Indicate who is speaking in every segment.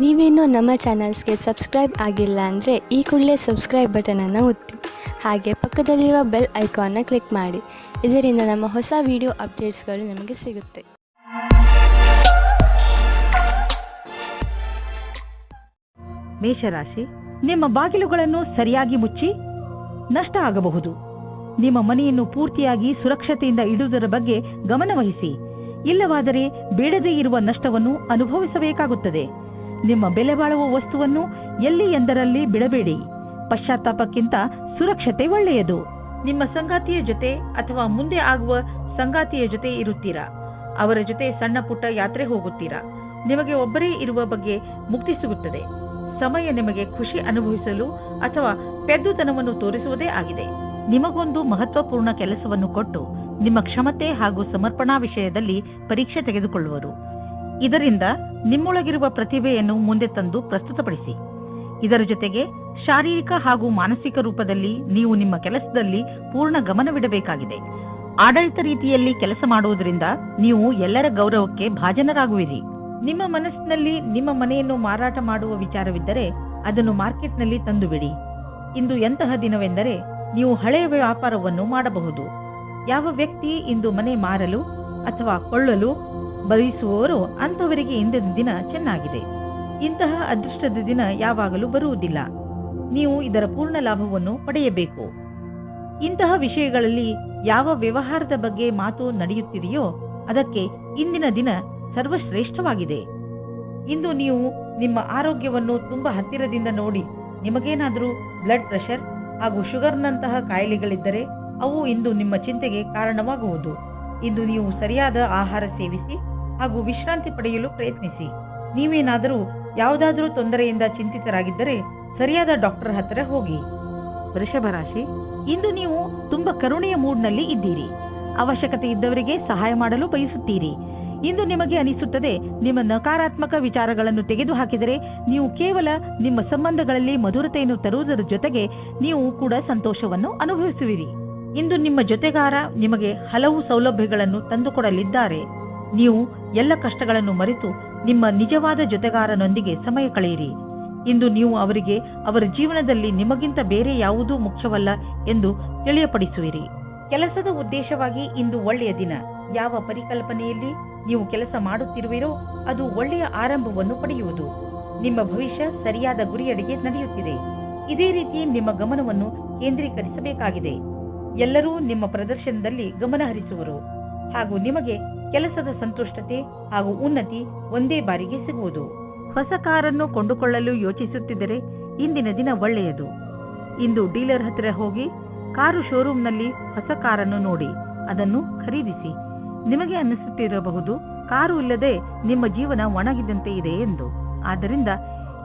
Speaker 1: ನೀವೇನೂ ನಮ್ಮ ಚಾನಲ್ಸ್ಗೆ ಸಬ್ಸ್ಕ್ರೈಬ್ ಆಗಿಲ್ಲ ಅಂದರೆ ಈ ಕೂಡಲೇ ಸಬ್ಸ್ಕ್ರೈಬ್ ಬಟನನ್ನು ಒತ್ತಿ, ಹಾಗೆ ಪಕ್ಕದಲ್ಲಿರುವ ಬೆಲ್ ಐಕಾನ್ನ ಕ್ಲಿಕ್ ಮಾಡಿ. ಇದರಿಂದ ನಮ್ಮ ಹೊಸ ವಿಡಿಯೋ ಅಪ್ಡೇಟ್ಸ್ಗಳು ನಿಮಗೆ ಸಿಗುತ್ತೆ.
Speaker 2: ಮೇಷರಾಶಿ, ನಿಮ್ಮ ಬಾಗಿಲುಗಳನ್ನು ಸರಿಯಾಗಿ ಮುಚ್ಚಿ, ನಷ್ಟ ಆಗಬಹುದು. ನಿಮ್ಮ ಮನೆಯನ್ನು ಪೂರ್ತಿಯಾಗಿ ಸುರಕ್ಷತೆಯಿಂದ ಇಡುವುದರ ಬಗ್ಗೆ ಗಮನವಹಿಸಿ, ಇಲ್ಲವಾದರೆ ಬೇಡದೇ ಇರುವ ನಷ್ಟವನ್ನು ಅನುಭವಿಸಬೇಕಾಗುತ್ತದೆ. ನಿಮ್ಮ ಬೆಲೆ ಬಾಳುವ ವಸ್ತುವನ್ನು ಎಲ್ಲಿ ಎಂದರಲ್ಲಿ ಬಿಡಬೇಡಿ. ಪಶ್ಚಾತ್ತಾಪಕ್ಕಿಂತ ಸುರಕ್ಷತೆ ಒಳ್ಳೆಯದು. ನಿಮ್ಮ ಸಂಗಾತಿಯ ಜೊತೆ ಅಥವಾ ಮುಂದೆ ಆಗುವ ಸಂಗಾತಿಯ ಜೊತೆ ಇರುತ್ತೀರಾ. ಅವರ ಜೊತೆ ಸಣ್ಣ ಪುಟ್ಟ ಯಾತ್ರೆ ಹೋಗುತ್ತೀರಾ. ನಿಮಗೆ ಒಬ್ಬರೇ ಇರುವ ಬಗ್ಗೆ ಮುಕ್ತಿ ಸಿಗುತ್ತದೆ. ಸಮಯ ನಿಮಗೆ ಖುಷಿ ಅನುಭವಿಸಲು ಅಥವಾ ಪೆದ್ದುತನವನ್ನು ತೋರಿಸುವುದೇ ಆಗಿದೆ. ನಿಮಗೊಂದು ಮಹತ್ವಪೂರ್ಣ ಕೆಲಸವನ್ನು ಕೊಟ್ಟು ನಿಮ್ಮ ಕ್ಷಮತೆ ಹಾಗೂ ಸಮರ್ಪಣಾ ವಿಷಯದಲ್ಲಿ ಪರೀಕ್ಷೆ ತೆಗೆದುಕೊಳ್ಳುವರು. ಇದರಿಂದ ನಿಮ್ಮೊಳಗಿರುವ ಪ್ರತಿಭೆಯನ್ನು ಮುಂದೆ ತಂದು ಪ್ರಸ್ತುತಪಡಿಸಿ. ಇದರ ಜೊತೆಗೆ ಶಾರೀರಿಕ ಹಾಗೂ ಮಾನಸಿಕ ರೂಪದಲ್ಲಿ ನೀವು ನಿಮ್ಮ ಕೆಲಸದಲ್ಲಿ ಪೂರ್ಣ ಗಮನವಿಡಬೇಕಾಗಿದೆ. ಆಡಳಿತ ರೀತಿಯಲ್ಲಿ ಕೆಲಸ ಮಾಡುವುದರಿಂದ ನೀವು ಎಲ್ಲರ ಗೌರವಕ್ಕೆ ಭಾಜನರಾಗುವಿರಿ. ನಿಮ್ಮ ಮನಸ್ಸಿನಲ್ಲಿ ನಿಮ್ಮ ಮನೆಯನ್ನು ಮಾರಾಟ ಮಾಡುವ ವಿಚಾರವಿದ್ದರೆ ಅದನ್ನು ಮಾರ್ಕೆಟ್ನಲ್ಲಿ ತಂದುಬಿಡಿ. ಇಂದು ಎಂತಹ ದಿನವೆಂದರೆ ನೀವು ಹಳೆಯ ವ್ಯಾಪಾರವನ್ನು ಮಾಡಬಹುದು. ಯಾವ ವ್ಯಕ್ತಿ ಇಂದು ಮನೆ ಮಾರಲು ಅಥವಾ ಕೊಳ್ಳಲು ಬಯಸುವವರು ಅಂತವರಿಗೆ ಇಂದಿನ ದಿನ ಚೆನ್ನಾಗಿದೆ. ಇಂತಹ ಅದೃಷ್ಟದ ದಿನ ಯಾವಾಗಲೂ ಬರುವುದಿಲ್ಲ. ನೀವು ಇದರ ಪೂರ್ಣ ಲಾಭವನ್ನು ಪಡೆಯಬೇಕು. ಇಂತಹ ವಿಷಯಗಳಲ್ಲಿ ಯಾವ ವ್ಯವಹಾರದ ಬಗ್ಗೆ ಮಾತು ನಡೆಯುತ್ತಿದೆಯೋ ಅದಕ್ಕೆ ಇಂದಿನ ದಿನ ಸರ್ವಶ್ರೇಷ್ಠವಾಗಿದೆ. ಇಂದು ನೀವು ನಿಮ್ಮ ಆರೋಗ್ಯವನ್ನು ತುಂಬಾ ಹತ್ತಿರದಿಂದ ನೋಡಿ, ನಿಮಗೇನಾದರೂ ಬ್ಲಡ್ ಪ್ರೆಷರ್ ಹಾಗೂ ಶುಗರ್ನಂತಹ ಕಾಯಿಲೆಗಳಿದ್ದರೆ ಅವು ಇಂದು ನಿಮ್ಮ ಚಿಂತೆಗೆ ಕಾರಣವಾಗುವುದು. ಇಂದು ನೀವು ಸರಿಯಾದ ಆಹಾರ ಸೇವಿಸಿ ಹಾಗೂ ವಿಶ್ರಾಂತಿ ಪಡೆಯಲು ಪ್ರಯತ್ನಿಸಿ. ನೀವೇನಾದರೂ ಯಾವುದಾದರೂ ತೊಂದರೆಯಿಂದ ಚಿಂತಿತರಾಗಿದ್ದರೆ ಸರಿಯಾದ ಡಾಕ್ಟರ್ ಹತ್ತಿರ ಹೋಗಿ. ವೃಷಭ ರಾಶಿ, ಇಂದು ನೀವು ತುಂಬಾ ಕರುಣೆಯ ಮೂಡ್ನಲ್ಲಿ ಇದ್ದೀರಿ. ಅವಶ್ಯಕತೆ ಇದ್ದವರಿಗೆ ಸಹಾಯ ಮಾಡಲು ಬಯಸುತ್ತೀರಿ. ಇಂದು ನಿಮಗೆ ಅನಿಸುತ್ತದೆ, ನಿಮ್ಮ ನಕಾರಾತ್ಮಕ ವಿಚಾರಗಳನ್ನು ತೆಗೆದುಹಾಕಿದರೆ ನೀವು ಕೇವಲ ನಿಮ್ಮ ಸಂಬಂಧಗಳಲ್ಲಿ ಮಧುರತೆಯನ್ನು ತರುವುದರ ಜೊತೆಗೆ ನೀವು ಕೂಡ ಸಂತೋಷವನ್ನು ಅನುಭವಿಸುವಿರಿ. ಇಂದು ನಿಮ್ಮ ಜೊತೆಗಾರ ನಿಮಗೆ ಹಲವು ಸೌಲಭ್ಯಗಳನ್ನು ತಂದುಕೊಡಲಿದ್ದಾರೆ. ನೀವು ಎಲ್ಲ ಕಷ್ಟಗಳನ್ನು ಮರೆತು ನಿಮ್ಮ ನಿಜವಾದ ಜೊತೆಗಾರನೊಂದಿಗೆ ಸಮಯ ಕಳೆಯಿರಿ. ಇಂದು ನೀವು ಅವರಿಗೆ ಅವರ ಜೀವನದಲ್ಲಿ ನಿಮಗಿಂತ ಬೇರೆ ಯಾವುದೂ ಮುಖ್ಯವಲ್ಲ ಎಂದು ತಿಳಿಯಪಡಿಸುವಿರಿ. ಕೆಲಸದ ಉದ್ದೇಶವಾಗಿ ಇಂದು ಒಳ್ಳೆಯ ದಿನ. ಯಾವ ಪರಿಕಲ್ಪನೆಯಲ್ಲಿ ನೀವು ಕೆಲಸ ಮಾಡುತ್ತಿರುವಿರೋ ಅದು ಒಳ್ಳೆಯ ಆರಂಭವನ್ನು ಪಡೆಯುವುದು. ನಿಮ್ಮ ಭವಿಷ್ಯ ಸರಿಯಾದ ಗುರಿಯಡೆಗೆ ನಡೆಯುತ್ತಿದೆ. ಇದೇ ರೀತಿ ನಿಮ್ಮ ಗಮನವನ್ನು ಕೇಂದ್ರೀಕರಿಸಬೇಕಾಗಿದೆ. ಎಲ್ಲರೂ ನಿಮ್ಮ ಪ್ರದರ್ಶನದಲ್ಲಿ ಗಮನ ಹರಿಸುವರು ಹಾಗೂ ನಿಮಗೆ ಕೆಲಸದ ಸಂತುಷ್ಟತೆ ಹಾಗೂ ಉನ್ನತಿ ಒಂದೇ ಬಾರಿಗೆ ಸಿಗುವುದು. ಹೊಸ ಕಾರನ್ನು ಕೊಂಡುಕೊಳ್ಳಲು ಯೋಚಿಸುತ್ತಿದ್ದರೆ ಇಂದಿನ ದಿನ ಒಳ್ಳೆಯದು. ಇಂದು ಡೀಲರ್ ಹತ್ತಿರ ಹೋಗಿ ಕಾರು ಶೋರೂಮ್ನಲ್ಲಿ ಹೊಸ ಕಾರನ್ನು ನೋಡಿ ಅದನ್ನು ಖರೀದಿಸಿ. ನಿಮಗೆ ಅನ್ನಿಸುತ್ತಿರಬಹುದು, ಕಾರು ಇಲ್ಲದೆ ನಿಮ್ಮ ಜೀವನ ಒಣಗಿದಂತೆ ಇದೆ ಎಂದು. ಆದ್ದರಿಂದ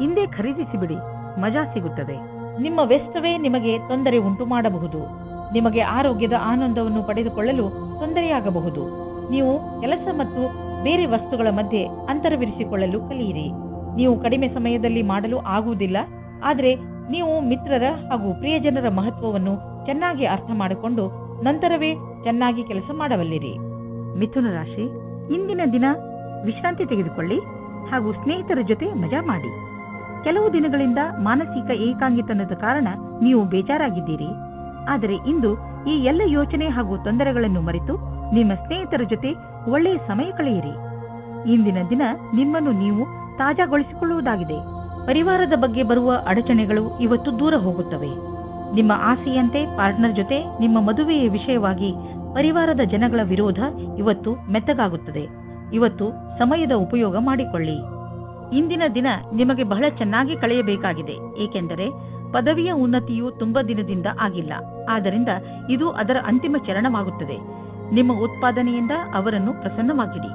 Speaker 2: ಇಂದೇ ಖರೀದಿಸಿಬಿಡಿ, ಮಜಾ ಸಿಗುತ್ತದೆ. ನಿಮ್ಮ ವೆಚ್ಚವೇ ನಿಮಗೆ ತೊಂದರೆ ಉಂಟು ಮಾಡಬಹುದು. ನಿಮಗೆ ಆರೋಗ್ಯದ ಆನಂದವನ್ನು ಪಡೆದುಕೊಳ್ಳಲು ತೊಂದರೆಯಾಗಬಹುದು. ನೀವು ಕೆಲಸ ಮತ್ತು ಬೇರೆ ವಸ್ತುಗಳ ಮಧ್ಯೆ ಅಂತರವಿರಿಸಿಕೊಳ್ಳಲು ಕಲಿಯಿರಿ. ನೀವು ಕಡಿಮೆ ಸಮಯದಲ್ಲಿ ಮಾಡಲು ಆಗುವುದಿಲ್ಲ, ಆದರೆ ನೀವು ಮಿತ್ರರ ಹಾಗೂ ಪ್ರಿಯಜನರ ಮಹತ್ವವನ್ನು ಚೆನ್ನಾಗಿ ಅರ್ಥ ಮಾಡಿಕೊಂಡು ನಂತರವೇ ಚೆನ್ನಾಗಿ ಕೆಲಸ ಮಾಡಬಲ್ಲಿರಿ. ಮಿಥುನ ರಾಶಿ, ಇಂದಿನ ದಿನ ವಿಶ್ರಾಂತಿ ತೆಗೆದುಕೊಳ್ಳಿ ಹಾಗೂ ಸ್ನೇಹಿತರ ಜೊತೆ ಮಜಾ ಮಾಡಿ. ಕೆಲವು ದಿನಗಳಿಂದ ಮಾನಸಿಕ ಏಕಾಂಗಿತನದ ಕಾರಣ ನೀವು ಬೇಜಾರಾಗಿದ್ದೀರಿ. ಆದರೆ ಇಂದು ಈ ಎಲ್ಲ ಯೋಚನೆ ಹಾಗೂ ತೊಂದರೆಗಳನ್ನು ಮರೆತು ನಿಮ್ಮ ಸ್ನೇಹಿತರ ಜೊತೆ ಒಳ್ಳೆಯ ಸಮಯ ಕಳೆಯಿರಿ. ಇಂದಿನ ದಿನ ನಿಮ್ಮನ್ನು ನೀವು ತಾಜಾಗೊಳಿಸಿಕೊಳ್ಳುವುದಾಗಿದೆ. ಪರಿವಾರದ ಬಗ್ಗೆ ಬರುವ ಅಡಚಣೆಗಳು ಇವತ್ತು ದೂರ ಹೋಗುತ್ತವೆ. ನಿಮ್ಮ ಆಸೆಯಂತೆ ಪಾರ್ಟ್ನರ್ ಜೊತೆ ನಿಮ್ಮ ಮದುವೆಯ ವಿಷಯವಾಗಿ ಪರಿವಾರದ ಜನಗಳ ವಿರೋಧ ಇವತ್ತು ಮೆತ್ತಗಾಗುತ್ತದೆ. ಇವತ್ತು ಸಮಯದ ಉಪಯೋಗ ಮಾಡಿಕೊಳ್ಳಿ. ಇಂದಿನ ದಿನ ನಿಮಗೆ ಬಹಳ ಚೆನ್ನಾಗಿ ಕಳೆಯಬೇಕಾಗಿದೆ. ಏಕೆಂದರೆ ಪದವಿಯ ಉನ್ನತಿಯು ತುಂಬಾ ದಿನದಿಂದ ಆಗಿಲ್ಲ. ಆದ್ದರಿಂದ ಇದು ಅದರ ಅಂತಿಮ ಚರಣವಾಗುತ್ತದೆ. ನಿಮ್ಮ ಉತ್ಪಾದನೆಯಿಂದ ಅವರನ್ನು ಪ್ರಸನ್ನವಾಗಿಡಿ.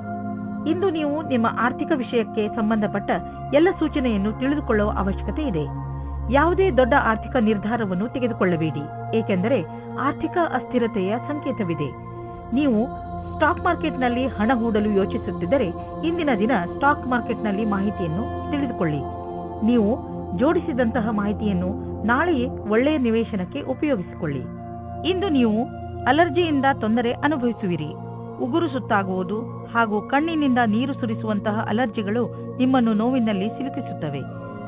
Speaker 2: ಇಂದು ನೀವು ನಿಮ್ಮ ಆರ್ಥಿಕ ವಿಷಯಕ್ಕೆ ಸಂಬಂಧಪಟ್ಟ ಎಲ್ಲ ಸೂಚನೆಯನ್ನು ತಿಳಿದುಕೊಳ್ಳುವ ಅವಶ್ಯಕತೆ ಇದೆ. ಯಾವುದೇ ದೊಡ್ಡ ಆರ್ಥಿಕ ನಿರ್ಧಾರವನ್ನು ತೆಗೆದುಕೊಳ್ಳಬೇಡಿ, ಏಕೆಂದರೆ ಆರ್ಥಿಕ ಅಸ್ಥಿರತೆಯ ಸಂಕೇತವಿದೆ. ನೀವು ಸ್ಟಾಕ್ ಮಾರ್ಕೆಟ್ನಲ್ಲಿ ಹಣ ಹೂಡಲು ಯೋಚಿಸುತ್ತಿದ್ದರೆ ಇಂದಿನ ದಿನ ಸ್ಟಾಕ್ ಮಾರ್ಕೆಟ್ನಲ್ಲಿ ಮಾಹಿತಿಯನ್ನು ತಿಳಿದುಕೊಳ್ಳಿ. ನೀವು ಜೋಡಿಸಿದಂತಹ ಮಾಹಿತಿಯನ್ನು ನಾಳೆಯೇ ಒಳ್ಳೆಯ ನಿವೇಶನಕ್ಕೆ ಉಪಯೋಗಿಸಿಕೊಳ್ಳಿ. ಇಂದು ನೀವು ಅಲರ್ಜಿಯಿಂದ ತೊಂದರೆ ಅನುಭವಿಸುವಿರಿ. ಉಗುರು ಸುತ್ತಾಗುವುದು ಹಾಗೂ ಕಣ್ಣಿನಿಂದ ನೀರು ಸುರಿಸುವಂತಹ ಅಲರ್ಜಿಗಳು ನಿಮ್ಮನ್ನು ನೋವಿನಲ್ಲಿ ಸಿಲುಕಿಸುತ್ತವೆ.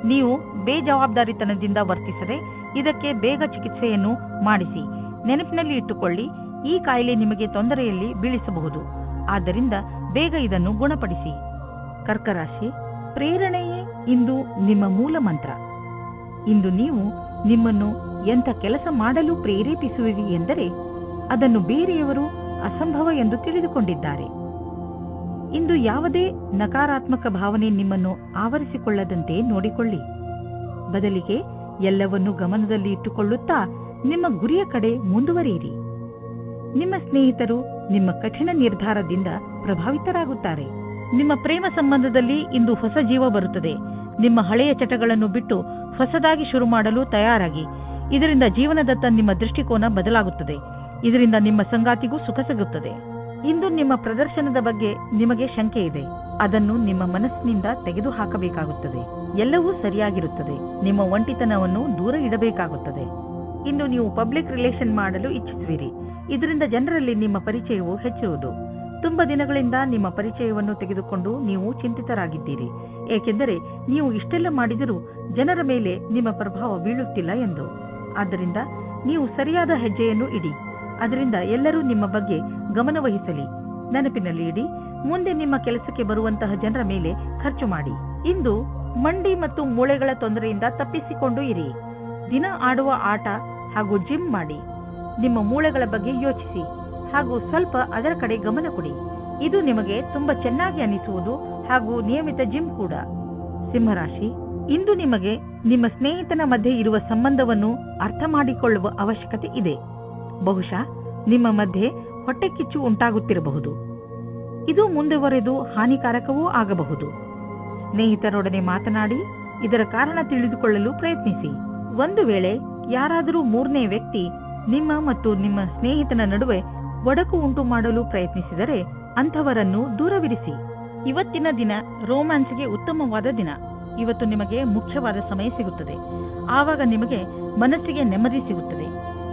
Speaker 2: ನೀವು ಬೇಜವಾಬ್ದಾರಿತನದಿಂದ ವರ್ತಿಸದೆ ಇದಕ್ಕೆ ಬೇಗ ಚಿಕಿತ್ಸೆಯನ್ನು ಮಾಡಿಸಿ. ನೆನಪಿನಲ್ಲಿ ಇಟ್ಟುಕೊಳ್ಳಿ, ಈ ಕಾಯಿಲೆ ನಿಮಗೆ ತೊಂದರೆಯಲ್ಲಿ ಬೀಳಿಸಬಹುದು. ಆದ್ದರಿಂದ ಬೇಗ ಇದನ್ನು ಗುಣಪಡಿಸಿ. ಕರ್ಕರಾಶಿ, ಪ್ರೇರಣೆಯೇ ಇಂದು ನಿಮ್ಮ ಮೂಲ ಮಂತ್ರ. ಇಂದು ನೀವು ನಿಮ್ಮನ್ನು ಎಂಥ ಕೆಲಸ ಮಾಡಲು ಪ್ರೇರೇಪಿಸುವಿರಿ ಎಂದರೆ ಅದನ್ನು ಬೇರೆಯವರು ಅಸಂಭವ ಎಂದು ತಿಳಿದುಕೊಂಡಿದ್ದಾರೆ. ಇಂದು ಯಾವುದೇ ನಕಾರಾತ್ಮಕ ಭಾವನೆ ನಿಮ್ಮನ್ನು ಆವರಿಸಿಕೊಳ್ಳದಂತೆ ನೋಡಿಕೊಳ್ಳಿ. ಬದಲಿಗೆ ಎಲ್ಲವನ್ನೂ ಗಮನದಲ್ಲಿ ಇಟ್ಟುಕೊಳ್ಳುತ್ತಾ ನಿಮ್ಮ ಗುರಿಯ ಕಡೆ ಮುಂದುವರಿಯಿರಿ. ನಿಮ್ಮ ಸ್ನೇಹಿತರು ನಿಮ್ಮ ಕಠಿಣ ನಿರ್ಧಾರದಿಂದ ಪ್ರಭಾವಿತರಾಗುತ್ತಾರೆ. ನಿಮ್ಮ ಪ್ರೇಮ ಸಂಬಂಧದಲ್ಲಿ ಇಂದು ಹೊಸ ಜೀವ ಬರುತ್ತದೆ. ನಿಮ್ಮ ಹಳೆಯ ಚಟಗಳನ್ನು ಬಿಟ್ಟು ಹೊಸದಾಗಿ ಶುರು ಮಾಡಲು ತಯಾರಾಗಿ. ಇದರಿಂದ ಜೀವನದತ್ತ ನಿಮ್ಮ ದೃಷ್ಟಿಕೋನ ಬದಲಾಗುತ್ತದೆ. ಇದರಿಂದ ನಿಮ್ಮ ಸಂಗಾತಿಗೂ ಸುಖ ಸಿಗುತ್ತದೆ. ಇಂದು ನಿಮ್ಮ ಪ್ರದರ್ಶನದ ಬಗ್ಗೆ ನಿಮಗೆ ಶಂಕೆ ಇದೆ. ಅದನ್ನು ನಿಮ್ಮ ಮನಸ್ಸಿನಿಂದ ತೆಗೆದುಹಾಕಬೇಕಾಗುತ್ತದೆ. ಎಲ್ಲವೂ ಸರಿಯಾಗಿರುತ್ತದೆ. ನಿಮ್ಮ ಒಂಟಿತನವನ್ನು ದೂರ ಇಡಬೇಕಾಗುತ್ತದೆ. ಇಂದು ನೀವು ಪಬ್ಲಿಕ್ ರಿಲೇಷನ್ ಮಾಡಲು ಇಚ್ಛಿಸುವಿರಿ. ಇದರಿಂದ ಜನರಲ್ಲಿ ನಿಮ್ಮ ಪರಿಚಯವು ಹೆಚ್ಚುವುದು. ತುಂಬಾ ದಿನಗಳಿಂದ ನಿಮ್ಮ ಪರಿಚಯವನ್ನು ತೆಗೆದುಕೊಂಡು ನೀವು ಚಿಂತಿತರಾಗಿದ್ದೀರಿ. ಏಕೆಂದರೆ ನೀವು ಇಷ್ಟೆಲ್ಲ ಮಾಡಿದರೂ ಜನರ ಮೇಲೆ ನಿಮ್ಮ ಪ್ರಭಾವ ಬೀಳುತ್ತಿಲ್ಲ ಎಂದು. ಆದ್ದರಿಂದ ನೀವು ಸರಿಯಾದ ಹೆಜ್ಜೆಯನ್ನು ಇಡಿ. ಅದರಿಂದ ಎಲ್ಲರೂ ನಿಮ್ಮ ಬಗ್ಗೆ ಗಮನವಹಿಸಲಿ. ನೆನಪಿನಲ್ಲಿ ಇಡಿ, ಮುಂದೆ ನಿಮ್ಮ ಕೆಲಸಕ್ಕೆ ಬರುವಂತಹ ಜನರ ಮೇಲೆ ಖರ್ಚು ಮಾಡಿ. ಇಂದು ಮಂಡಿ ಮತ್ತು ಮೂಳೆಗಳ ತೊಂದರೆಯಿಂದ ತಪ್ಪಿಸಿಕೊಂಡು ಇರಿ. ದಿನ ಆಡುವ ಆಟ ಹಾಗೂ ಜಿಮ್ ಮಾಡಿ. ನಿಮ್ಮ ಮೂಳೆಗಳ ಬಗ್ಗೆ ಯೋಚಿಸಿ ಹಾಗೂ ಸ್ವಲ್ಪ ಅದರ ಕಡೆ ಗಮನ ಕೊಡಿ. ಇದು ನಿಮಗೆ ತುಂಬಾ ಚೆನ್ನಾಗಿ ಅನಿಸುವುದು ಹಾಗೂ ನಿಯಮಿತ ಜಿಮ್ ಕೂಡ. ಸಿಂಹರಾಶಿ, ಇಂದು ನಿಮಗೆ ನಿಮ್ಮ ಸ್ನೇಹಿತನ ಮಧ್ಯೆ ಇರುವ ಸಂಬಂಧವನ್ನು ಅರ್ಥ ಮಾಡಿಕೊಳ್ಳುವ ಅವಶ್ಯಕತೆ ಇದೆ. ಬಹುಶಃ ನಿಮ್ಮ ಮಧ್ಯೆ ಹೊಟ್ಟೆ ಕಿಚ್ಚು ಉಂಟಾಗುತ್ತಿರಬಹುದು. ಇದು ಮುಂದುವರೆದು ಹಾನಿಕಾರಕವೂ ಆಗಬಹುದು. ಸ್ನೇಹಿತರೊಡನೆ ಮಾತನಾಡಿ ಇದರ ಕಾರಣ ತಿಳಿದುಕೊಳ್ಳಲು ಪ್ರಯತ್ನಿಸಿ. ಒಂದು ವೇಳೆ ಯಾರಾದರೂ ಮೂರನೇ ವ್ಯಕ್ತಿ ನಿಮ್ಮ ಮತ್ತು ನಿಮ್ಮ ಸ್ನೇಹಿತನ ನಡುವೆ ಒಡಕು ಉಂಟು ಮಾಡಲು ಪ್ರಯತ್ನಿಸಿದರೆ ಅಂಥವರನ್ನು ದೂರವಿರಿಸಿ. ಇವತ್ತಿನ ದಿನ ರೋಮ್ಯಾನ್ಸ್ಗೆ ಉತ್ತಮವಾದ ದಿನ. ಇವತ್ತು ನಿಮಗೆ ಮುಖ್ಯವಾದ ಸಮಯ ಸಿಗುತ್ತದೆ. ಆವಾಗ ನಿಮಗೆ ಮನಸ್ಸಿಗೆ ನೆಮ್ಮದಿ ಸಿಗುತ್ತದೆ.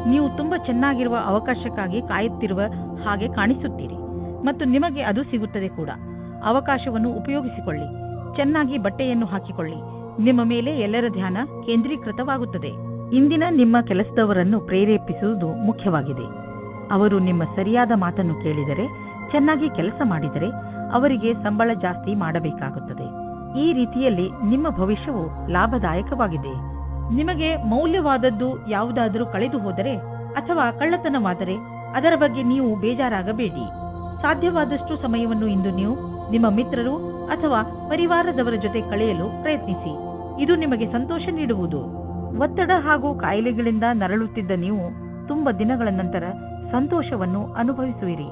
Speaker 2: ನೀವು ತುಂಬಾ ಚೆನ್ನಾಗಿರುವ ಅವಕಾಶಕ್ಕಾಗಿ ಕಾಯುತ್ತಿರುವ ಹಾಗೆ ಕಾಣಿಸುತ್ತೀರಿ ಮತ್ತು ನಿಮಗೆ ಅದು ಸಿಗುತ್ತದೆ ಕೂಡ. ಅವಕಾಶವನ್ನು ಉಪಯೋಗಿಸಿಕೊಳ್ಳಿ. ಚೆನ್ನಾಗಿ ಬಟ್ಟೆಯನ್ನು ಹಾಕಿಕೊಳ್ಳಿ. ನಿಮ್ಮ ಮೇಲೆ ಎಲ್ಲರ ಧ್ಯಾನ ಕೇಂದ್ರೀಕೃತವಾಗುತ್ತದೆ. ಇಂದಿನ ನಿಮ್ಮ ಕೆಲಸದವರನ್ನು ಪ್ರೇರೇಪಿಸುವುದು ಮುಖ್ಯವಾಗಿದೆ. ಅವರು ನಿಮ್ಮ ಸರಿಯಾದ ಮಾತನ್ನು ಕೇಳಿದರೆ, ಚೆನ್ನಾಗಿ ಕೆಲಸ ಮಾಡಿದರೆ ಅವರಿಗೆ ಸಂಬಳ ಜಾಸ್ತಿ ಮಾಡಬೇಕಾಗುತ್ತದೆ. ಈ ರೀತಿಯಲ್ಲಿ ನಿಮ್ಮ ಭವಿಷ್ಯವು ಲಾಭದಾಯಕವಾಗಿದೆ. ನಿಮಗೆ ಮೌಲ್ಯವಾದದ್ದು ಯಾವುದಾದರೂ ಕಳೆದು ಹೋದರೆ ಅಥವಾ ಕಳ್ಳತನವಾದರೆ ಅದರ ಬಗ್ಗೆ ನೀವು ಬೇಜಾರಾಗಬೇಡಿ. ಸಾಧ್ಯವಾದಷ್ಟು ಸಮಯವನ್ನು ಇಂದು ನೀವು ನಿಮ್ಮ ಮಿತ್ರರು ಅಥವಾ ಪರಿವಾರದವರ ಜೊತೆ ಕಳೆಯಲು ಪ್ರಯತ್ನಿಸಿ. ಇದು ನಿಮಗೆ ಸಂತೋಷ ನೀಡುವುದು. ಒತ್ತಡ ಹಾಗೂ ಕಾಯಿಲೆಗಳಿಂದ ನರಳುತ್ತಿದ್ದ ನೀವು ತುಂಬಾ ದಿನಗಳ ನಂತರ ಸಂತೋಷವನ್ನು ಅನುಭವಿಸುವಿರಿ.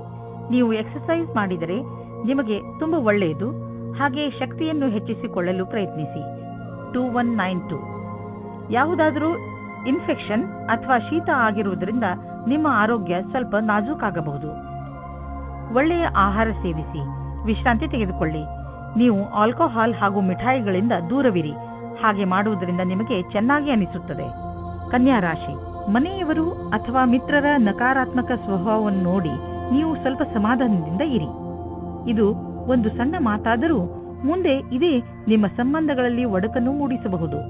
Speaker 2: ನೀವು ಎಕ್ಸರ್ಸೈಸ್ ಮಾಡಿದರೆ ನಿಮಗೆ ತುಂಬಾ ಒಳ್ಳೆಯದು. ಹಾಗೆ ಶಕ್ತಿಯನ್ನು ಹೆಚ್ಚಿಸಿಕೊಳ್ಳಲು ಪ್ರಯತ್ನಿಸಿ. 2192. ಯಾವುದಾದರೂ ಇನ್ಫೆಕ್ಷನ್ ಅಥವಾ ಶೀತ ಆಗಿರುವುದರಿಂದ ನಿಮ್ಮ ಆರೋಗ್ಯ ಸ್ವಲ್ಪ ನಾಜೂಕಾಗಬಹುದು. ಒಳ್ಳೆಯ ಆಹಾರ ಸೇವಿಸಿ, ವಿಶ್ರಾಂತಿ ತೆಗೆದುಕೊಳ್ಳಿ. ನೀವು ಆಲ್ಕೋಹಾಲ್ ಹಾಗೂ ಮಿಠಾಯಿಗಳಿಂದ ದೂರವಿರಿ. ಹಾಗೆ ಮಾಡುವುದರಿಂದ ನಿಮಗೆ ಚೆನ್ನಾಗಿ ಅನಿಸುತ್ತದೆ. ಕನ್ಯಾ ರಾಶಿ, ಮನೆಯವರು ಅಥವಾ ಮಿತ್ರರ ನಕಾರಾತ್ಮಕ ಸ್ವಭಾವವನ್ನು ನೋಡಿ ನೀವು ಸ್ವಲ್ಪ ಸಮಾಧಾನದಿಂದ ಇರಿ. ಇದು ಒಂದು ಸಣ್ಣ ಮಾತಾದರೂ ಮುಂದೆ ಇದೇ ನಿಮ್ಮ ಸಂಬಂಧಗಳಲ್ಲಿ ಒಡಕನ್ನು ಮೂಡಿಸಬಹುದು.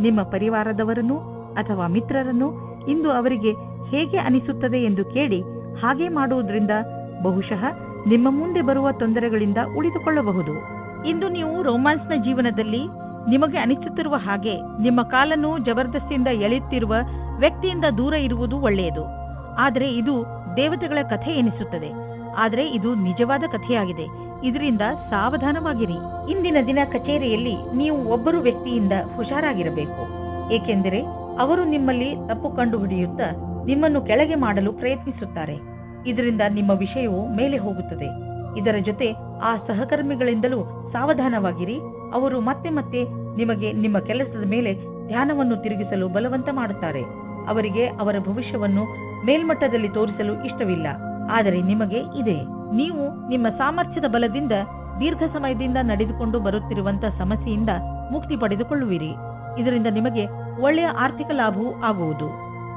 Speaker 2: ನಿಮ್ಮ ಪರಿವಾರದವರನ್ನು ಅಥವಾ ಮಿತ್ರರನ್ನು ಇಂದು ಅವರಿಗೆ ಹೇಗೆ ಅನಿಸುತ್ತದೆ ಎಂದು ಕೇಳಿ ಹಾಗೆ ಮಾಡುವುದರಿಂದ ಬಹುಶಃ ನಿಮ್ಮ ಮುಂದೆ ಬರುವ ತೊಂದರೆಗಳಿಂದ ಉಳಿದುಕೊಳ್ಳಬಹುದು. ಇಂದು ನೀವು ರೋಮ್ಯಾನ್ಸ್ನ ಜೀವನದಲ್ಲಿ ನಿಮಗೆ ಅನಿಸುತ್ತಿರುವ ಹಾಗೆ ನಿಮ್ಮ ಕಾಲನ್ನು ಜಬರ್ದಸ್ತಿಯಿಂದ ಎಳೆಯುತ್ತಿರುವ ವ್ಯಕ್ತಿಯಿಂದ ದೂರ ಇರುವುದು ಒಳ್ಳೆಯದು. ಆದರೆ ಇದು ದೇವತೆಗಳ ಕಥೆ ಎನಿಸುತ್ತದೆ. ಆದರೆ ಇದು ನಿಜವಾದ ಕಥೆಯಾಗಿದೆ. ಇದರಿಂದ ಸಾವಧಾನವಾಗಿರಿ. ಇಂದಿನ ದಿನ ಕಚೇರಿಯಲ್ಲಿ ನೀವು ಒಬ್ಬರು ವ್ಯಕ್ತಿಯಿಂದ ಹುಷಾರಾಗಿರಬೇಕು. ಏಕೆಂದರೆ ಅವರು ನಿಮ್ಮಲ್ಲಿ ತಪ್ಪು ಕಂಡುಹಿಡಿಯುತ್ತಾ ನಿಮ್ಮನ್ನು ಕೆಳಗೆ ಮಾಡಲು ಪ್ರಯತ್ನಿಸುತ್ತಾರೆ. ಇದರಿಂದ ನಿಮ್ಮ ವಿಷಯವು ಮೇಲೆ ಹೋಗುತ್ತದೆ. ಇದರ ಜೊತೆ ಆ ಸಹಕರ್ಮಿಗಳಿಂದಲೂ ಸಾವಧಾನವಾಗಿರಿ. ಅವರು ಮತ್ತೆ ಮತ್ತೆ ನಿಮಗೆ ನಿಮ್ಮ ಕೆಲಸದ ಮೇಲೆ ಧ್ಯಾನವನ್ನು ತಿರುಗಿಸಲು ಬಲವಂತ ಮಾಡುತ್ತಾರೆ. ಅವರಿಗೆ ಅವರ ಭವಿಷ್ಯವನ್ನು ಮೇಲ್ಮಟ್ಟದಲ್ಲಿ ತೋರಿಸಲು ಇಷ್ಟವಿಲ್ಲ. ಆದರೆ ನಿಮಗೆ ಇದೆ. ನೀವು ನಿಮ್ಮ ಸಾಮರ್ಥ್ಯದ ಬಲದಿಂದ ದೀರ್ಘ ಸಮಯದಿಂದ ನಡೆದುಕೊಂಡು ಬರುತ್ತಿರುವಂತಹ ಸಮಸ್ಯೆಯಿಂದ ಮುಕ್ತಿ ಪಡೆದುಕೊಳ್ಳುವಿರಿ. ಇದರಿಂದ ನಿಮಗೆ ಒಳ್ಳೆಯ ಆರ್ಥಿಕ ಲಾಭವೂ ಆಗುವುದು.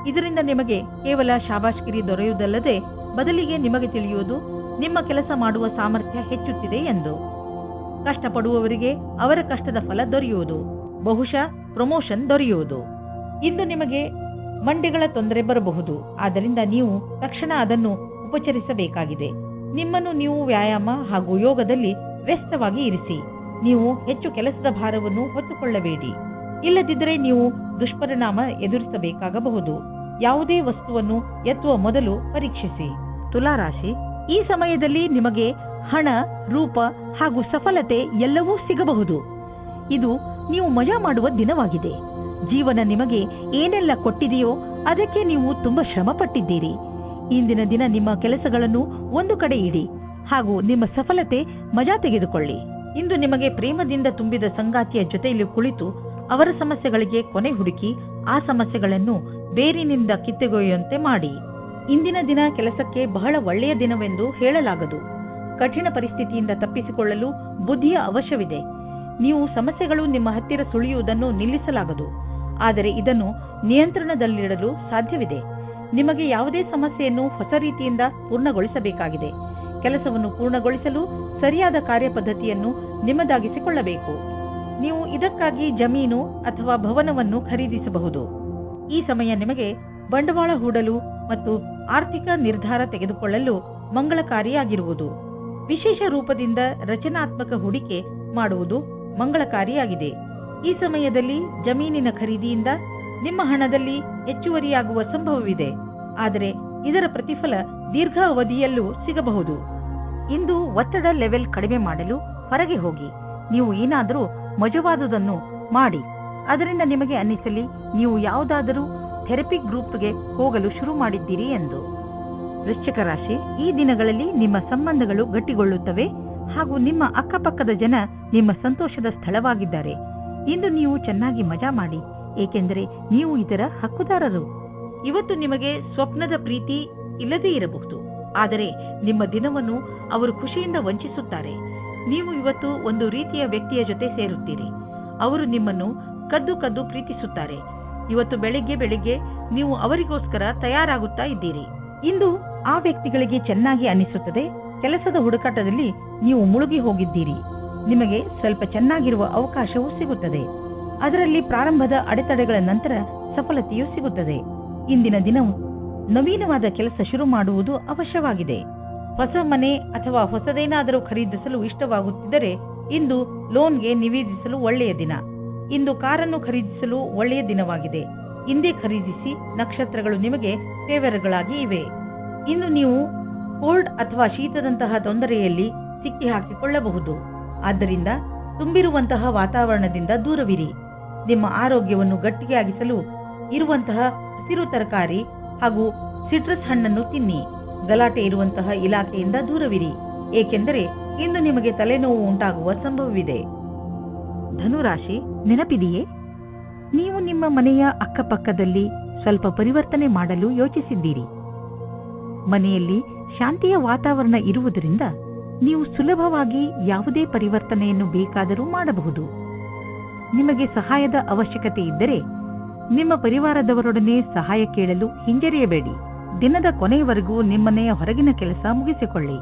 Speaker 2: ಇದರಿಂದ ನಿಮಗೆ ಕೇವಲ ಶಾಬಾಷ್ಗಿರಿ ದೊರೆಯುವುದಲ್ಲದೆ ಬದಲಿಗೆ ನಿಮಗೆ ತಿಳಿಯುವುದು ನಿಮ್ಮ ಕೆಲಸ ಮಾಡುವ ಸಾಮರ್ಥ್ಯ ಹೆಚ್ಚುತ್ತಿದೆ ಎಂದು. ಕಷ್ಟಪಡುವವರಿಗೆ ಅವರ ಕಷ್ಟದ ಫಲ ದೊರೆಯುವುದು, ಬಹುಶಃ ಪ್ರಮೋಷನ್ ದೊರೆಯುವುದು. ಇಂದು ನಿಮಗೆ ಮಂಡಿಗಳ ತೊಂದರೆ ಬರಬಹುದು, ಆದ್ದರಿಂದ ನೀವು ತಕ್ಷಣ ಅದನ್ನು ಉಪಚರಿಸಬೇಕಾಗಿದೆ. ನಿಮ್ಮನ್ನು ನೀವು ವ್ಯಾಯಾಮ ಹಾಗೂ ಯೋಗದಲ್ಲಿ ವ್ಯಸ್ತವಾಗಿ ಇರಿಸಿ. ನೀವು ಹೆಚ್ಚು ಕೆಲಸದ ಭಾರವನ್ನು ಹೊತ್ತುಕೊಳ್ಳಬೇಡಿ, ಇಲ್ಲದಿದ್ದರೆ ನೀವು ದುಷ್ಪರಿಣಾಮ ಎದುರಿಸಬೇಕಾಗಬಹುದು. ಯಾವುದೇ ವಸ್ತುವನ್ನು ಎತ್ತುವ ಮೊದಲು ಪರೀಕ್ಷಿಸಿ. ತುಲಾರಾಶಿ, ಈ ಸಮಯದಲ್ಲಿ ನಿಮಗೆ ಹಣ, ರೂಪ ಹಾಗೂ ಸಫಲತೆ ಎಲ್ಲವೂ ಸಿಗಬಹುದು. ಇದು ನೀವು ಮಜಾ ಮಾಡುವ ದಿನವಾಗಿದೆ. ಜೀವನ ನಿಮಗೆ ಏನೆಲ್ಲ ಕೊಟ್ಟಿದೆಯೋ ಅದಕ್ಕೆ ನೀವು ತುಂಬಾ ಶ್ರಮ ಪಟ್ಟಿದ್ದೀರಿ. ಇಂದಿನ ದಿನ ನಿಮ್ಮ ಕೆಲಸಗಳನ್ನು ಒಂದು ಕಡೆ ಇಡಿ ಹಾಗೂ ನಿಮ್ಮ ಸಫಲತೆ ಮಜಾ ತೆಗೆದುಕೊಳ್ಳಿ. ಇಂದು ನಿಮಗೆ ಪ್ರೇಮದಿಂದ ತುಂಬಿದ ಸಂಗಾತಿಯ ಜೊತೆಯಲ್ಲಿ ಕುಳಿತು ಅವರ ಸಮಸ್ಯೆಗಳಿಗೆ ಕೊನೆ ಹುಡುಕಿ ಆ ಸಮಸ್ಯೆಗಳನ್ನು ಬೇರಿನಿಂದ ಕಿತ್ತೊಗೆಯುವಂತೆ ಮಾಡಿ. ಇಂದಿನ ದಿನ ಕೆಲಸಕ್ಕೆ ಬಹಳ ಒಳ್ಳೆಯ ದಿನವೆಂದು ಹೇಳಲಾಗದು. ಕಠಿಣ ಪರಿಸ್ಥಿತಿಯಿಂದ ತಪ್ಪಿಸಿಕೊಳ್ಳಲು ಬುದ್ಧಿಯ ಅವಶ್ಯವಿದೆ. ನೀವು ಸಮಸ್ಯೆಗಳು ನಿಮ್ಮ ಹತ್ತಿರ ಸುಳಿಯುವುದನ್ನು ನಿಲ್ಲಿಸಲಾಗದು, ಆದರೆ ಇದನ್ನು ನಿಯಂತ್ರಣದಲ್ಲಿಡಲು ಸಾಧ್ಯವಿದೆ. ನಿಮಗೆ ಯಾವುದೇ ಸಮಸ್ಯೆಯನ್ನು ಹೊಸ ರೀತಿಯಿಂದ ಪೂರ್ಣಗೊಳಿಸಬೇಕಾಗಿದೆ. ಕೆಲಸವನ್ನು ಪೂರ್ಣಗೊಳಿಸಲು ಸರಿಯಾದ ಕಾರ್ಯಪದ್ಧತಿಯನ್ನು ನಿಮ್ಮದಾಗಿಸಿಕೊಳ್ಳಬೇಕು. ನೀವು ಇದಕ್ಕಾಗಿ ಜಮೀನು ಅಥವಾ ಭವನವನ್ನು ಖರೀದಿಸಬಹುದು. ಈ ಸಮಯ ನಿಮಗೆ ಬಂಡವಾಳ ಹೂಡಲು ಮತ್ತು ಆರ್ಥಿಕ ನಿರ್ಧಾರ ತೆಗೆದುಕೊಳ್ಳಲು ಮಂಗಳಕಾರಿಯಾಗಿರುವುದು. ವಿಶೇಷ ರೂಪದಿಂದ ರಚನಾತ್ಮಕ ಹೂಡಿಕೆ ಮಾಡುವುದು ಮಂಗಳಕಾರಿಯಾಗಿದೆ. ಈ ಸಮಯದಲ್ಲಿ ಜಮೀನಿನ ಖರೀದಿಯಿಂದ ನಿಮ್ಮ ಹಣದಲ್ಲಿ ಹೆಚ್ಚುವರಿಯಾಗುವ ಸಂಭವವಿದೆ, ಆದರೆ ಇದರ ಪ್ರತಿಫಲ ದೀರ್ಘ ಅವಧಿಯಲ್ಲೂ ಸಿಗಬಹುದು. ಇಂದು ಒತ್ತಡ ಲೆವೆಲ್ ಕಡಿಮೆ ಮಾಡಲು ಹೊರಗೆ ಹೋಗಿ. ನೀವು ಏನಾದರೂ ಮಜವಾದುದನ್ನು ಮಾಡಿ. ಅದರಿಂದ ನಿಮಗೆ ಅನ್ನಿಸಲಿ ನೀವು ಯಾವುದಾದರೂ ಥೆರಪಿ ಗ್ರೂಪ್ಗೆ ಹೋಗಲು ಶುರು ಮಾಡಿದ್ದೀರಿ ಎಂದು. ವೃಶ್ಚಿಕ ರಾಶಿ, ಈ ದಿನಗಳಲ್ಲಿ ನಿಮ್ಮ ಸಂಬಂಧಗಳು ಗಟ್ಟಿಗೊಳ್ಳುತ್ತವೆ ಹಾಗೂ ನಿಮ್ಮ ಅಕ್ಕಪಕ್ಕದ ಜನ ನಿಮ್ಮ ಸಂತೋಷದ ಸ್ಥಳವಾಗಿದ್ದಾರೆ. ಇಂದು ನೀವು ಚೆನ್ನಾಗಿ ಮಜಾ ಮಾಡಿ, ಏಕೆಂದರೆ ನೀವು ಇದರ ಹಕ್ಕುದಾರರು. ಇವತ್ತು ನಿಮಗೆ ಸ್ವಪ್ನದ ಪ್ರೀತಿ ಇಲ್ಲದೇ ಇರಬಹುದು, ಆದರೆ ನಿಮ್ಮ ದಿನವನ್ನು ಅವರು ಖುಷಿಯಿಂದ ವಂಚಿಸುತ್ತಾರೆ. ನೀವು ಇವತ್ತು ಒಂದು ರೀತಿಯ ವ್ಯಕ್ತಿಯ ಜೊತೆ ಸೇರುತ್ತೀರಿ. ಅವರು ನಿಮ್ಮನ್ನು ಕದ್ದು ಕದ್ದು ಪ್ರೀತಿಸುತ್ತಾರೆ. ಇವತ್ತು ಬೆಳಿಗ್ಗೆ ನೀವು ಅವರಿಗೋಸ್ಕರ ತಯಾರಾಗುತ್ತಾ ಇದ್ದೀರಿ. ಇಂದು ಆ ವ್ಯಕ್ತಿಗಳಿಗೆ ಚೆನ್ನಾಗಿ ಅನಿಸುತ್ತದೆ. ಕೆಲಸದ ಹುಡುಕಾಟದಲ್ಲಿ ನೀವು ಮುಳುಗಿ ಹೋಗಿದ್ದೀರಿ. ನಿಮಗೆ ಸ್ವಲ್ಪ ಚೆನ್ನಾಗಿರುವ ಅವಕಾಶವೂ ಸಿಗುತ್ತದೆ. ಅದರಲ್ಲಿ ಪ್ರಾರಂಭದ ಅಡೆತಡೆಗಳ ನಂತರ ಸಫಲತೆಯೂ ಸಿಗುತ್ತದೆ. ಇಂದಿನ ದಿನವು ನವೀನವಾದ ಕೆಲಸ ಶುರು ಮಾಡುವುದು ಅವಶ್ಯವಾಗಿದೆ. ಹೊಸ ಮನೆ ಅಥವಾ ಹೊಸದೇನಾದರೂ ಖರೀದಿಸಲು ಇಷ್ಟವಾಗುತ್ತಿದ್ದರೆ ಇಂದು ಲೋನ್ಗೆ ನಿವೇದಿಸಲು ಒಳ್ಳೆಯ ದಿನ. ಇಂದು ಕಾರನ್ನು ಖರೀದಿಸಲು ಒಳ್ಳೆಯ ದಿನವಾಗಿದೆ. ಇಂದೇ ಖರೀದಿಸಿ, ನಕ್ಷತ್ರಗಳು ನಿಮಗೆ ಫೇವರ್ಗಳಾಗಿ ಇವೆ. ಇನ್ನು ನೀವು ಕೋಲ್ಡ್ ಅಥವಾ ಶೀತದಂತಹ ತೊಂದರೆಯಲ್ಲಿ ಸಿಕ್ಕಿ ಹಾಕಿಕೊಳ್ಳಬಹುದು. ಆದ್ದರಿಂದ ತುಂಬಿರುವಂತಹ ವಾತಾವರಣದಿಂದ ದೂರವಿರಿ. ನಿಮ್ಮ ಆರೋಗ್ಯವನ್ನು ಗಟ್ಟಿಯಾಗಿಸಲು ಇರುವಂತಹ ಹಸಿರು ತರಕಾರಿ ಹಾಗೂ ಸಿಟ್ರಸ್ ಹಣ್ಣನ್ನು ತಿನ್ನಿ. ಗಲಾಟೆ ಇರುವಂತಹ ಇಲಾಖೆಯಿಂದ ದೂರವಿರಿ, ಏಕೆಂದರೆ ಇಂದು ನಿಮಗೆ ತಲೆನೋವು ಉಂಟಾಗುವ ಸಂಭವವಿದೆ. ಧನುರಾಶಿ, ನೆನಪಿದೆಯೇ? ನೀವು ನಿಮ್ಮ ಮನೆಯ ಅಕ್ಕಪಕ್ಕದಲ್ಲಿ ಸ್ವಲ್ಪ ಪರಿವರ್ತನೆ ಮಾಡಲು ಯೋಚಿಸಿದ್ದೀರಿ. ಮನೆಯಲ್ಲಿ ಶಾಂತಿಯ ವಾತಾವರಣ ಇರುವುದರಿಂದ ನೀವು ಸುಲಭವಾಗಿ ಯಾವುದೇ ಪರಿವರ್ತನೆಯನ್ನು ಬೇಕಾದರೂ ಮಾಡಬಹುದು. ನಿಮಗೆ ಸಹಾಯದ ಅವಶ್ಯಕತೆ ಇದ್ದರೆ ನಿಮ್ಮ ಪರಿವಾರದವರೊಡನೆ ಸಹಾಯ ಕೇಳಲು ಹಿಂಜರಿಯಬೇಡಿ. ದಿನದ ಕೊನೆಯವರೆಗೂ ನಿಮ್ಮನೆಯ ಹೊರಗಿನ ಕೆಲಸ ಮುಗಿಸಿಕೊಳ್ಳಿ.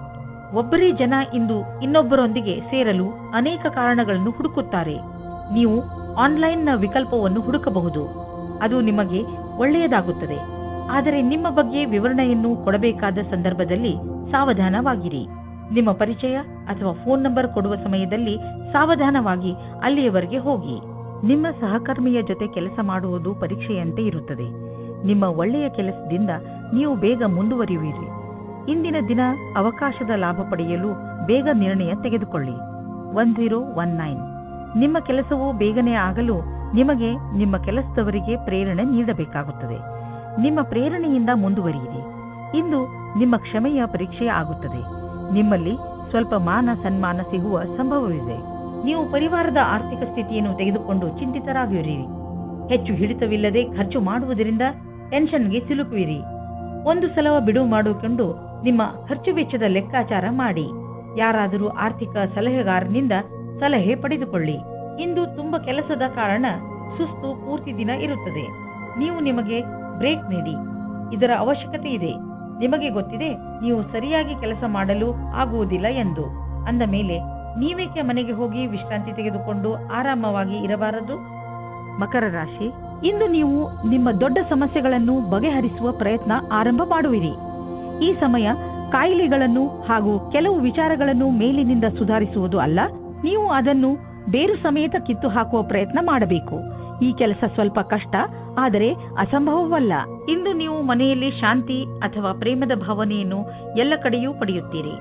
Speaker 2: ಒಬ್ಬರೇ ಜನ ಇಂದು ಇನ್ನೊಬ್ಬರೊಂದಿಗೆ ಸೇರಲು ಅನೇಕ ಕಾರಣಗಳನ್ನು ಹುಡುಕುತ್ತಾರೆ. ನೀವು ಆನ್ಲೈನ್ನ ವಿಕಲ್ಪವನ್ನು ಹುಡುಕಬಹುದು, ಅದು ನಿಮಗೆ ಒಳ್ಳೆಯದಾಗುತ್ತದೆ. ಆದರೆ ನಿಮ್ಮ ಬಗ್ಗೆ ವಿವರಣೆಯನ್ನು ಕೊಡಬೇಕಾದ ಸಂದರ್ಭದಲ್ಲಿ ಸಾವಧಾನವಾಗಿರಿ. ನಿಮ್ಮ ಪರಿಚಯ ಅಥವಾ ಫೋನ್ ನಂಬರ್ ಕೊಡುವ ಸಮಯದಲ್ಲಿ ಸಾವಧಾನವಾಗಿ ಅಲ್ಲಿಯವರೆಗೆ ಹೋಗಿ. ನಿಮ್ಮ ಸಹಕರ್ಮಿಯ ಜೊತೆ ಕೆಲಸ ಮಾಡುವುದು ಪರೀಕ್ಷೆಯಂತೆ ಇರುತ್ತದೆ. ನಿಮ್ಮ ಒಳ್ಳೆಯ ಕೆಲಸದಿಂದ ನೀವು ಬೇಗ ಮುಂದುವರಿಯುವಿರಿ. ಇಂದಿನ ದಿನ ಅವಕಾಶದ ಲಾಭ ಪಡೆಯಲು ಬೇಗ ನಿರ್ಣಯ ತೆಗೆದುಕೊಳ್ಳಿ. 1019. ನಿಮ್ಮ ಕೆಲಸವು ಬೇಗನೆ ಆಗಲು ನಿಮಗೆ ನಿಮ್ಮ ಕೆಲಸದವರಿಗೆ ಪ್ರೇರಣೆ ನೀಡಬೇಕಾಗುತ್ತದೆ. ನಿಮ್ಮ ಪ್ರೇರಣೆಯಿಂದ ಮುಂದುವರಿಯಿರಿ. ಇಂದು ನಿಮ್ಮ ಕ್ಷಮೆಯ ಪರೀಕ್ಷೆ ಆಗುತ್ತದೆ. ನಿಮ್ಮಲ್ಲಿ ಸ್ವಲ್ಪ ಮಾನ ಸನ್ಮಾನ ಸಿಗುವ ಸಂಭವವಿದೆ. ನೀವು ಪರಿವಾರದ ಆರ್ಥಿಕ ಸ್ಥಿತಿಯನ್ನು ತೆಗೆದುಕೊಂಡು ಚಿಂತಿತರಾಗಿರಿ. ಹೆಚ್ಚು ಹಿಡಿತವಿಲ್ಲದೆ ಖರ್ಚು ಮಾಡುವುದರಿಂದ ಟೆನ್ಷನ್ಗೆ ಸಿಲುಕುವಿರಿ. ಒಂದು ಸಲ ಬಿಡುವು ಮಾಡಿಕೊಂಡು ನಿಮ್ಮ ಖರ್ಚು ವೆಚ್ಚದ ಲೆಕ್ಕಾಚಾರ ಮಾಡಿ. ಯಾರಾದರೂ ಆರ್ಥಿಕ ಸಲಹೆಗಾರನಿಂದ ಸಲಹೆ ಪಡೆದುಕೊಳ್ಳಿ. ಇಂದು ತುಂಬಾ ಕೆಲಸದ ಕಾರಣ ಸುಸ್ತು ಪೂರ್ತಿ ದಿನ ಇರುತ್ತದೆ. ನೀವು ನಿಮಗೆ ಬ್ರೇಕ್ ನೀಡಿ, ಇದರ ಅವಶ್ಯಕತೆ ಇದೆ. ನಿಮಗೆ ಗೊತ್ತಿದೆ ನೀವು ಸರಿಯಾಗಿ ಕೆಲಸ ಮಾಡಲು ಆಗುವುದಿಲ್ಲ ಎಂದು. ಅಂದ ಮೇಲೆ ನೀವೇಕೆ ಮನೆಗೆ ಹೋಗಿ ವಿಶ್ರಾಂತಿ ತೆಗೆದುಕೊಂಡು ಆರಾಮವಾಗಿ ಇರಬಾರದು? ಮಕರ ರಾಶಿ, ಇಂದು ನೀವು ನಿಮ್ಮ ದೊಡ್ಡ ಸಮಸ್ಯೆಗಳನ್ನು ಬಗೆಹರಿಸುವ ಪ್ರಯತ್ನ ಆರಂಭ ಮಾಡುವಿರಿ. ಈ ಸಮಯ ಕಾಯಿಲೆಗಳನ್ನು ಹಾಗೂ ಕೆಲವು ವಿಚಾರಗಳನ್ನು ಮೇಲಿನಿಂದ ಸುಧಾರಿಸುವುದು ಅಲ್ಲ, ನೀವು ಅದನ್ನು ಬೇರು ಸಮೇತ ಕಿತ್ತು ಹಾಕುವ ಪ್ರಯತ್ನ ಮಾಡಬೇಕು. ಈ ಕೆಲಸ ಸ್ವಲ್ಪ ಕಷ್ಟ, ಆದರೆ ಅಸಂಭವವಲ್ಲ. ಇಂದು ನೀವು ಮನೆಯಲ್ಲಿ ಶಾಂತಿ ಅಥವಾ ಪ್ರೇಮದ ಭಾವನೆಯನ್ನು ಎಲ್ಲ ಕಡೆಯೂ ಪಡೆಯುತ್ತೀರಿ.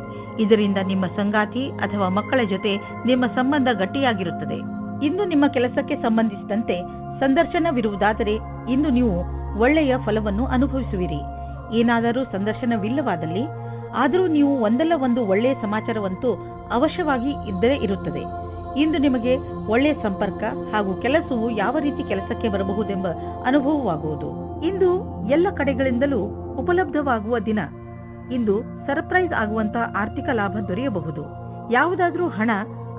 Speaker 2: ಇದರಿಂದ ನಿಮ್ಮ ಸಂಗಾತಿ ಅಥವಾ ಮಕ್ಕಳ ಜೊತೆ ನಿಮ್ಮ ಸಂಬಂಧ ಗಟ್ಟಿಯಾಗಿರುತ್ತದೆ. ಇಂದು ನಿಮ್ಮ ಕೆಲಸಕ್ಕೆ ಸಂಬಂಧಿಸಿದಂತೆ ಸಂದರ್ಶನವಿರುವುದಾದರೆ ಇಂದು ನೀವು ಒಳ್ಳೆಯ ಫಲವನ್ನು ಅನುಭವಿಸುವಿರಿ. ಏನಾದರೂ ಸಂದರ್ಶನವಿಲ್ಲವಾದಲ್ಲಿ ಆದರೂ ನೀವು ಒಂದಲ್ಲ ಒಂದು ಒಳ್ಳೆಯ ಸಮಾಚಾರವಂತೂ ಅವಶ್ಯವಾಗಿ ಇದ್ದರೆ ಇರುತ್ತದೆ. ಇಂದು ನಿಮಗೆ ಒಳ್ಳೆಯ ಸಂಪರ್ಕ ಹಾಗೂ ಕೆಲಸವು ಯಾವ ರೀತಿ ಕೆಲಸಕ್ಕೆ ಬರಬಹುದೆಂಬ ಅನುಭವವಾಗುವುದು. ಇಂದು ಎಲ್ಲ ಕಡೆಗಳಿಂದಲೂ ಉಪಲಬ್ಧವಾಗುವ ದಿನ. ಇಂದು ಸರ್ಪ್ರೈಸ್ ಆಗುವಂತಹ ಆರ್ಥಿಕ ಲಾಭ ದೊರೆಯಬಹುದು. ಯಾವುದಾದ್ರೂ ಹಣ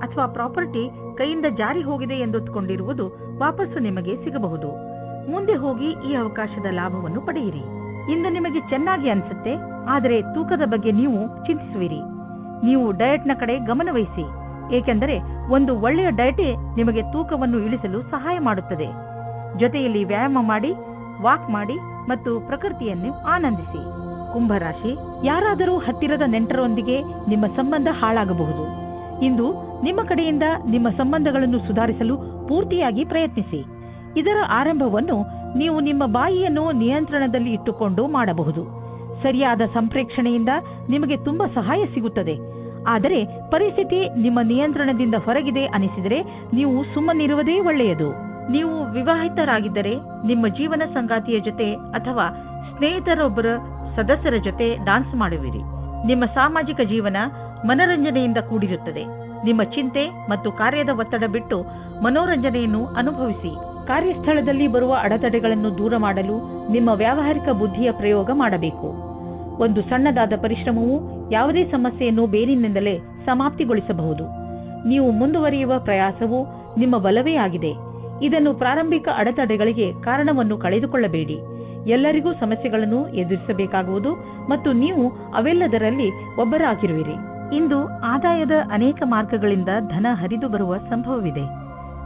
Speaker 2: ಅಥವಾ ಪ್ರಾಪರ್ಟಿ ಕೈಯಿಂದ ಜಾರಿ ಹೋಗಿದೆ ಎಂದುಕೊಂಡಿರುವುದು ವಾಪಸ್ಸು ನಿಮಗೆ ಸಿಗಬಹುದು. ಮುಂದೆ ಹೋಗಿ ಈ ಅವಕಾಶದ ಲಾಭವನ್ನು ಪಡೆಯಿರಿ. ಇಂದು ನಿಮಗೆ ಚೆನ್ನಾಗಿ ಅನಿಸುತ್ತೆ, ಆದರೆ ತೂಕದ ಬಗ್ಗೆ ನೀವು ಚಿಂತಿಸುವಿರಿ. ನೀವು ಡಯಟ್ನ ಕಡೆ ಗಮನವಹಿಸಿ, ಏಕೆಂದರೆ ಒಂದು ಒಳ್ಳೆಯ ಡಯಟೇ ನಿಮಗೆ ತೂಕವನ್ನು ಇಳಿಸಲು ಸಹಾಯ ಮಾಡುತ್ತದೆ. ಜೊತೆಯಲ್ಲಿ ವ್ಯಾಯಾಮ ಮಾಡಿ, ವಾಕ್ ಮಾಡಿ ಮತ್ತು ಪ್ರಕೃತಿಯನ್ನು ಆನಂದಿಸಿ. ಕುಂಭರಾಶಿ, ಯಾರಾದರೂ ಹತ್ತಿರದ ನೆಂಟರೊಂದಿಗೆ ನಿಮ್ಮ ಸಂಬಂಧ ಹಾಳಾಗಬಹುದು. ಇಂದು ನಿಮ್ಮ ಕಡೆಯಿಂದ ನಿಮ್ಮ ಸಂಬಂಧಗಳನ್ನು ಸುಧಾರಿಸಲು ಪೂರ್ತಿಯಾಗಿ ಪ್ರಯತ್ನಿಸಿ. ಇದರ ಆರಂಭವನ್ನು ನೀವು ನಿಮ್ಮ ಬಾಯಿಯನ್ನು ನಿಯಂತ್ರಣದಲ್ಲಿ ಇಟ್ಟುಕೊಂಡು ಮಾಡಬಹುದು. ಸರಿಯಾದ ಸಂಪ್ರೇಕ್ಷಣೆಯಿಂದ ನಿಮಗೆ ತುಂಬಾ ಸಹಾಯ ಸಿಗುತ್ತದೆ. ಆದರೆ ಪರಿಸ್ಥಿತಿ ನಿಮ್ಮ ನಿಯಂತ್ರಣದಿಂದ ಹೊರಗಿದೆ ಅನಿಸಿದರೆ ನೀವು ಸುಮ್ಮನಿರುವುದೇ ಒಳ್ಳೆಯದು. ನೀವು ವಿವಾಹಿತರಾಗಿದ್ದರೆ ನಿಮ್ಮ ಜೀವನ ಸಂಗಾತಿಯ ಜೊತೆ ಅಥವಾ ಸ್ನೇಹಿತರೊಬ್ಬರ ಸದಸ್ಯರ ಜೊತೆ ಡಾನ್ಸ್ ಮಾಡುವಿರಿ. ನಿಮ್ಮ ಸಾಮಾಜಿಕ ಜೀವನ ಮನರಂಜನೆಯಿಂದ ಕೂಡಿರುತ್ತದೆ. ನಿಮ್ಮ ಚಿಂತೆ ಮತ್ತು ಕಾರ್ಯದ ಒತ್ತಡ ಬಿಟ್ಟು ಮನೋರಂಜನೆಯನ್ನು ಅನುಭವಿಸಿ. ಕಾರ್ಯಸ್ಥಳದಲ್ಲಿ ಬರುವ ಅಡೆತಡೆಗಳನ್ನು ದೂರ ಮಾಡಲು ನಿಮ್ಮ ವ್ಯಾವಹಾರಿಕ ಬುದ್ಧಿಯ ಪ್ರಯೋಗ ಮಾಡಬೇಕು. ಒಂದು ಸಣ್ಣದಾದ ಪರಿಶ್ರಮವು ಯಾವುದೇ ಸಮಸ್ಯೆಯನ್ನು ಬೇರಿನಿಂದಲೇ ಸಮಾಪ್ತಿಗೊಳಿಸಬಹುದು. ನೀವು ಮುಂದುವರಿಯುವ ಪ್ರಯಾಸವು ನಿಮ್ಮ ಬಲವೇ ಆಗಿದೆ. ಇದನ್ನು ಪ್ರಾರಂಭಿಕ ಅಡೆತಡೆಗಳಿಗೆ ಕಾರಣವನ್ನು ಕಳೆದುಕೊಳ್ಳಬೇಡಿ. ಎಲ್ಲರಿಗೂ ಸಮಸ್ಯೆಗಳನ್ನು ಎದುರಿಸಬೇಕಾಗುವುದು ಮತ್ತು ನೀವು ಅವೆಲ್ಲದರಲ್ಲಿ ಒಬ್ಬರಾಗಿರುವಿರಿ. ಇಂದು ಆದಾಯದ ಅನೇಕ ಮಾರ್ಗಗಳಿಂದ ಧನ ಹರಿದು ಬರುವ ಸಂಭವವಿದೆ.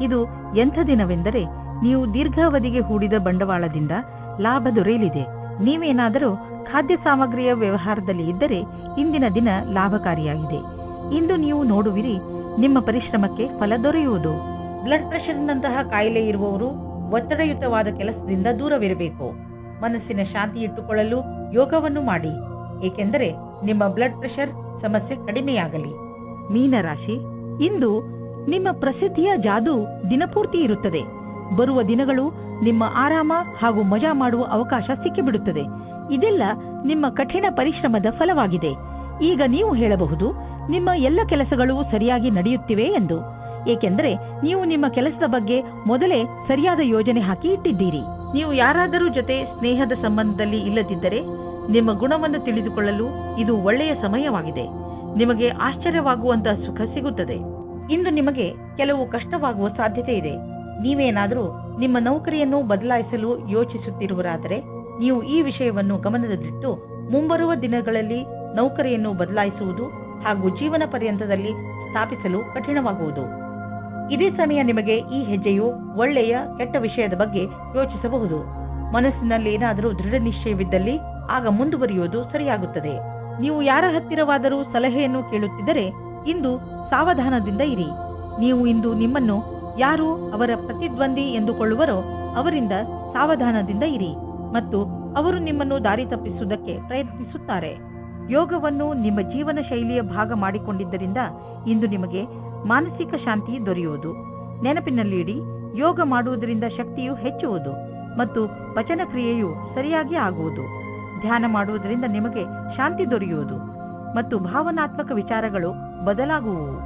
Speaker 2: ಇದು ಎಂಥ ದಿನವೆಂದರೆ ನೀವು ದೀರ್ಘಾವಧಿಗೆ ಹೂಡಿದ ಬಂಡವಾಳದಿಂದ ಲಾಭ ದೊರೆಯಲಿದೆ. ನೀವೇನಾದರೂ ಖಾದ್ಯ ಸಾಮಗ್ರಿಯ ವ್ಯವಹಾರದಲ್ಲಿ ಇದ್ದರೆ ಇಂದಿನ ದಿನ ಲಾಭಕಾರಿಯಾಗಿದೆ. ಇಂದು ನೀವು ನೋಡುವಿರಿ, ನಿಮ್ಮ ಪರಿಶ್ರಮಕ್ಕೆ ಫಲ ದೊರೆಯುವುದು. ಬ್ಲಡ್ ಪ್ರೆಷರ್ನಂತಹ ಕಾಯಿಲೆ ಇರುವವರು ಒತ್ತಡಯುತವಾದ ಕೆಲಸದಿಂದ ದೂರವಿರಬೇಕು. ಮನಸ್ಸಿನ ಶಾಂತಿ ಇಟ್ಟುಕೊಳ್ಳಲು ಯೋಗವನ್ನು ಮಾಡಿ, ಏಕೆಂದರೆ ನಿಮ್ಮ ಬ್ಲಡ್ ಪ್ರೆಷರ್ ಸಮಸ್ಯೆ ಕಡಿಮೆಯಾಗಲಿ. ಮೀನರಾಶಿ, ಇಂದು ನಿಮ್ಮ ಪ್ರಸಿದ್ಧಿಯ ಜಾದು ದಿನಪೂರ್ತಿ ಇರುತ್ತದೆ. ಬರುವ ದಿನಗಳು ನಿಮ್ಮ ಆರಾಮ ಹಾಗೂ ಮಜಾ ಮಾಡುವ ಅವಕಾಶ ಸಿಕ್ಕಿಬಿಡುತ್ತದೆ. ಇದೆಲ್ಲ ನಿಮ್ಮ ಕಠಿಣ ಪರಿಶ್ರಮದ ಫಲವಾಗಿದೆ. ಈಗ ನೀವು ಹೇಳಬಹುದು, ನಿಮ್ಮ ಎಲ್ಲ ಕೆಲಸಗಳು ಸರಿಯಾಗಿ ನಡೆಯುತ್ತಿವೆ ಎಂದು. ಏಕೆಂದರೆ ನೀವು ನಿಮ್ಮ ಕೆಲಸದ ಬಗ್ಗೆ ಮೊದಲೇ ಸರಿಯಾದ ಯೋಜನೆ ಹಾಕಿ ಇಟ್ಟಿದ್ದೀರಿ. ನೀವು ಯಾರಾದರೂ ಜೊತೆ ಸ್ನೇಹದ ಸಂಬಂಧದಲ್ಲಿ ಇಲ್ಲದಿದ್ದರೆ ನಿಮ್ಮ ಗುಣವನ್ನು ತಿಳಿದುಕೊಳ್ಳಲು ಇದು ಒಳ್ಳೆಯ ಸಮಯವಾಗಿದೆ. ನಿಮಗೆ ಆಶ್ಚರ್ಯವಾಗುವಂತಹ ಸುಖ ಸಿಗುತ್ತದೆ. ಇಂದು ನಿಮಗೆ ಕೆಲವು ಕಷ್ಟವಾಗುವ ಸಾಧ್ಯತೆ ಇದೆ. ನೀವೇನಾದರೂ ನಿಮ್ಮ ನೌಕರಿಯನ್ನು ಬದಲಾಯಿಸಲು ಯೋಚಿಸುತ್ತಿರುವರಾದರೆ ನೀವು ಈ ವಿಷಯವನ್ನು ಗಮನದಲ್ಲಿಟ್ಟು ಮುಂಬರುವ ದಿನಗಳಲ್ಲಿ ನೌಕರಿಯನ್ನು ಬದಲಾಯಿಸುವುದು ಹಾಗೂ ಜೀವನ ಪರ್ಯಂತದಲ್ಲಿ ಸ್ಥಾಪಿಸಲು ಕಠಿಣವಾಗುವುದು. ಇದೇ ಸಮಯ ನಿಮಗೆ ಈ ಹೆಜ್ಜೆಯು ಒಳ್ಳೆಯ ಕೆಟ್ಟ ವಿಷಯದ ಬಗ್ಗೆ ಯೋಚಿಸಬಹುದು. ಮನಸ್ಸಿನಲ್ಲಿ ಏನಾದರೂ ದೃಢ ನಿಶ್ಚಯವಿದ್ದಲ್ಲಿ ಆಗ ಮುಂದುವರಿಯುವುದು ಸರಿಯಾಗುತ್ತದೆ. ನೀವು ಯಾರ ಹತ್ತಿರವಾದರೂ ಸಲಹೆಯನ್ನು ಕೇಳುತ್ತಿದ್ದರೆ ಇಂದು ಸಾವಧಾನದಿಂದ ಇರಿ. ನೀವು ಇಂದು ನಿಮ್ಮನ್ನು ಯಾರು ಅವರ ಪ್ರತಿದ್ವಂದಿ ಎಂದುಕೊಳ್ಳುವರೋ ಅವರಿಂದ ಸಾವಧಾನದಿಂದ ಇರಿ ಮತ್ತು ಅವರು ನಿಮ್ಮನ್ನು ದಾರಿ ತಪ್ಪಿಸುವುದಕ್ಕೆ ಪ್ರಯತ್ನಿಸುತ್ತಾರೆ. ಯೋಗವನ್ನು ನಿಮ್ಮ ಜೀವನ ಶೈಲಿಯ ಭಾಗ ಮಾಡಿಕೊಂಡಿದ್ದರಿಂದ ಇಂದು ನಿಮಗೆ ಮಾನಸಿಕ ಶಾಂತಿ ದೊರೆಯುವುದು. ನೆನಪಿನಲ್ಲಿಡಿ, ಯೋಗ ಮಾಡುವುದರಿಂದ ಶಕ್ತಿಯು ಹೆಚ್ಚುವುದು ಮತ್ತು ಪಚನ ಕ್ರಿಯೆಯು ಸರಿಯಾಗಿ ಆಗುವುದು. ಧ್ಯಾನ ಮಾಡುವುದರಿಂದ ನಿಮಗೆ ಶಾಂತಿ ದೊರೆಯುವುದು ಮತ್ತು ಭಾವನಾತ್ಮಕ ವಿಚಾರಗಳು ಬದಲಾಗುವುವು.